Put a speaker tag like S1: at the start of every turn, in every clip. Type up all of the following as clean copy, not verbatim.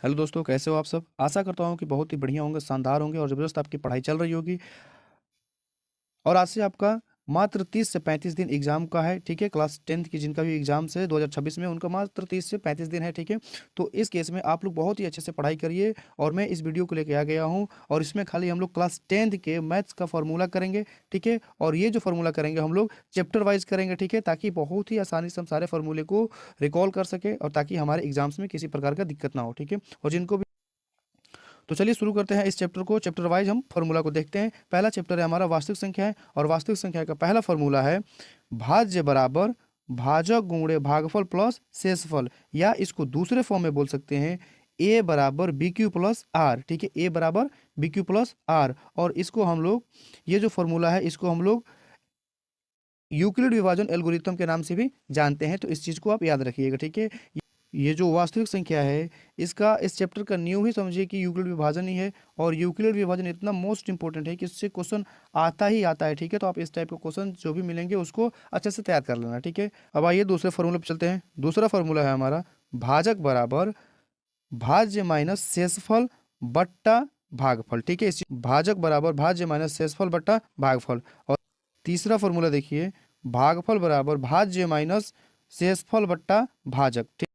S1: Hello दोस्तों, कैसे हो आप सब। आशा करता हूँ कि बहुत ही बढ़िया होंगे, शानदार होंगे और ज़बरदस्त आपकी पढ़ाई चल रही होगी। और आज से आपका मात्र 30 से 35 दिन एग्जाम का है। ठीक है, क्लास 10th की जिनका भी एग्जाम्स है 2026 में, उनका मात्र 30 से 35 दिन है। ठीक है, तो इस केस में आप लोग बहुत ही अच्छे से पढ़ाई करिए। और मैं इस वीडियो को लेके आ गया हूँ और इसमें खाली हम लोग क्लास 10th के मैथ्स का फॉर्मूला करेंगे। ठीक है, और ये जो फॉर्मूला करेंगे हम लोग चैप्टर वाइज करेंगे। ठीक है, ताकि बहुत ही आसानी से हम सारे फॉर्मूले को रिकॉल कर सके और ताकि हमारे एग्जाम्स में किसी प्रकार का दिक्कत ना हो। ठीक है, और जिनको भी तो चलिए शुरू करते हैं इस चैप्टर को। चैप्टर वाइज हम फॉर्मूला को देखते हैं। पहला चैप्टर है हमारा वास्तविक संख्या है और वास्तविक संख्या का पहला फॉर्मूला है भाज्य बराबर भाजक गुणे भागफल प्लस शेषफल, या इसको दूसरे फॉर्म में बोल सकते हैं ए बराबर बी क्यू प्लस आर। ठीक है, ए बराबर बी क्यू प्लस आर। और इसको हम लोग, ये जो फॉर्मूला है इसको हम लोग यूक्लिड विभाजन एल्गोरिथम के नाम से भी जानते हैं, तो इस चीज़ को आप याद रखिएगा। ठीक है, ये जो वास्तविक संख्या है इसका, इस चैप्टर का न्यू ही समझिए कि यूक्लिड विभाजन ही है। और यूक्लिड विभाजन इतना मोस्ट इंपॉर्टेंट है कि इससे क्वेश्चन आता ही आता है। ठीक है, तो आप इस टाइप के क्वेश्चन जो भी मिलेंगे उसको अच्छे से तैयार कर लेना। ठीक है, अब आइए दूसरे फॉर्मूले पर चलते हैं। दूसरा फॉर्मूला है हमारा भाजक बराबर भाज्य माइनस शेषफल बट्टा भागफल। ठीक है, इस भाजक बराबर भाज्य माइनस शेषफल बट्टा भागफल। और तीसरा फॉर्मूला देखिए, भागफल बराबर भाज्य माइनस शेषफल बट्टा भाजक। ठीक,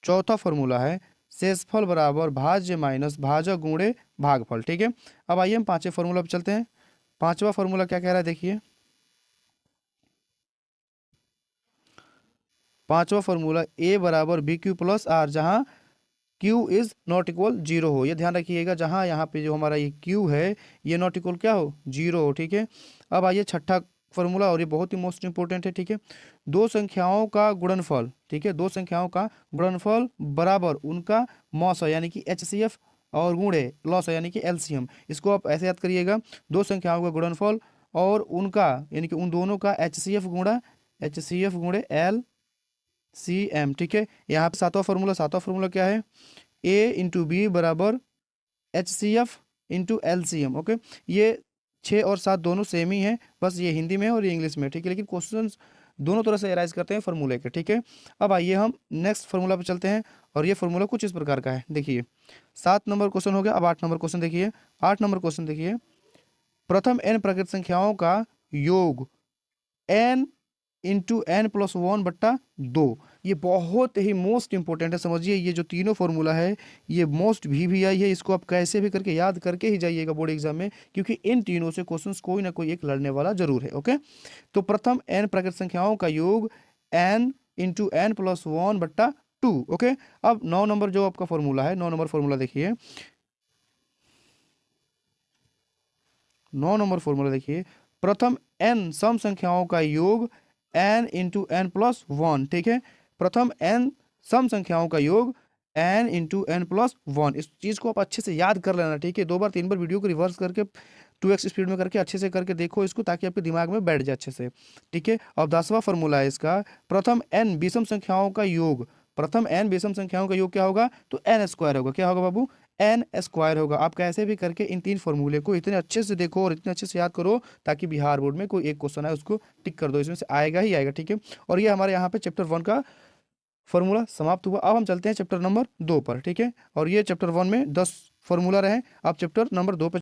S1: चौथा फॉर्मूला है शेषफल बराबर भाज्य माइनस भाजक गुणे भागफल। ठीक है, अब आइए हम पांचवें फॉर्मूला पर चलते हैं। पांचवा फॉर्मूला क्या कह रहा है देखिए, पांचवा फॉर्मूला ए बराबर बी क्यू प्लस आर, जहाँ Q is not equal zero हो। ये ध्यान रखिएगा, जहाँ यहाँ पे जो हमारा ये क्यू है ये नॉट इक्वल क्या हो, जीरो हो। ठीक है, अब आइए छठा फॉर्मूला, और ये बहुत ही मोस्ट इंपॉर्टेंट है। ठीक है, दो संख्याओं का गुणनफल, ठीक है, दो संख्याओं का गुणनफल बराबर उनका मौसा यानी कि एचसीएफ और गुणे लॉस यानी कि एलसीएम। इसको आप ऐसे याद करिएगा, दो संख्याओं का गुणनफल और उनका यानी कि उन दोनों का एचसीएफ गुणा एचसीएफ गुणे एल सी एम। ठीक है, यहाँ पे सातवां फॉर्मूला क्या है, ए इंटू बी बराबर H C F into L C M. Okay, ये 6 और 7 दोनों सेम ही है, बस ये हिंदी में है और ये इंग्लिश में। ठीक है, लेकिन क्वेश्चन दोनों तरह से एराइज करते हैं फॉर्मूले के। ठीक है, अब आइए हम नेक्स्ट फॉर्मूला पे चलते हैं और ये फॉर्मूला कुछ इस प्रकार का है। देखिए 7 नंबर क्वेश्चन हो गया, अब 8 नंबर क्वेश्चन देखिए। 8 नंबर क्वेश्चन देखिए, प्रथम n प्राकृत संख्याओं का योग n into n plus one बट्टा दो। ये बहुत ही मोस्ट इंपॉर्टेंट है, समझिए। ये जो तीनों फॉर्मूला है ये मोस्ट VVI है, इसको आप कैसे भी करके याद करके ही जाइएगा बोर्ड एग्जाम में, क्योंकि इन तीनों से क्वेश्चंस कोई ना कोई एक लड़ने वाला जरूर है। ओके, तो प्रथम n प्राकृत संख्याओं का योग n into n plus one बट्टा टू। ओके, अब 9 नंबर जो आपका फॉर्मूला है, 9 नंबर फॉर्मूला देखिए, 9 नंबर फॉर्मूला देखिए, प्रथम n सम संख्याओं का योग n into n plus one. ठीक है, प्रथम n सम संख्याओं का योग n into n plus one. इस चीज़ को आप अच्छे से याद कर लेना। ठीक है, 2 बार 3 बार वीडियो को रिवर्स करके 2x स्पीड में करके अच्छे से करके देखो इसको, ताकि आपके दिमाग में बैठ जाए अच्छे से। ठीक है, अब 10वां फॉर्मूला है इसका, प्रथम n विषम संख्याओं का योग, प्रथम n विषम संख्याओं का योग क्या होगा, तो n स्क्वायर होगा। क्या होगा बाबू, एन स्क्वायर होगा। आप कैसे भी करके इन 3 फॉर्मूले को इतने अच्छे से देखो और इतने अच्छे से याद करो, ताकि बिहार बोर्ड में कोई एक क्वेश्चन है उसको टिक कर दो, इसमें से आएगा ही आएगा। ठीक है, और ये हमारे यहाँ पे चैप्टर 1 का फॉर्मूला समाप्त हुआ। अब हम चलते हैं चैप्टर नंबर 2 पर। ठीक है, और ये चैप्टर 1 में 10 फॉर्मूला रहे, अब चैप्टर नंबर 2 पे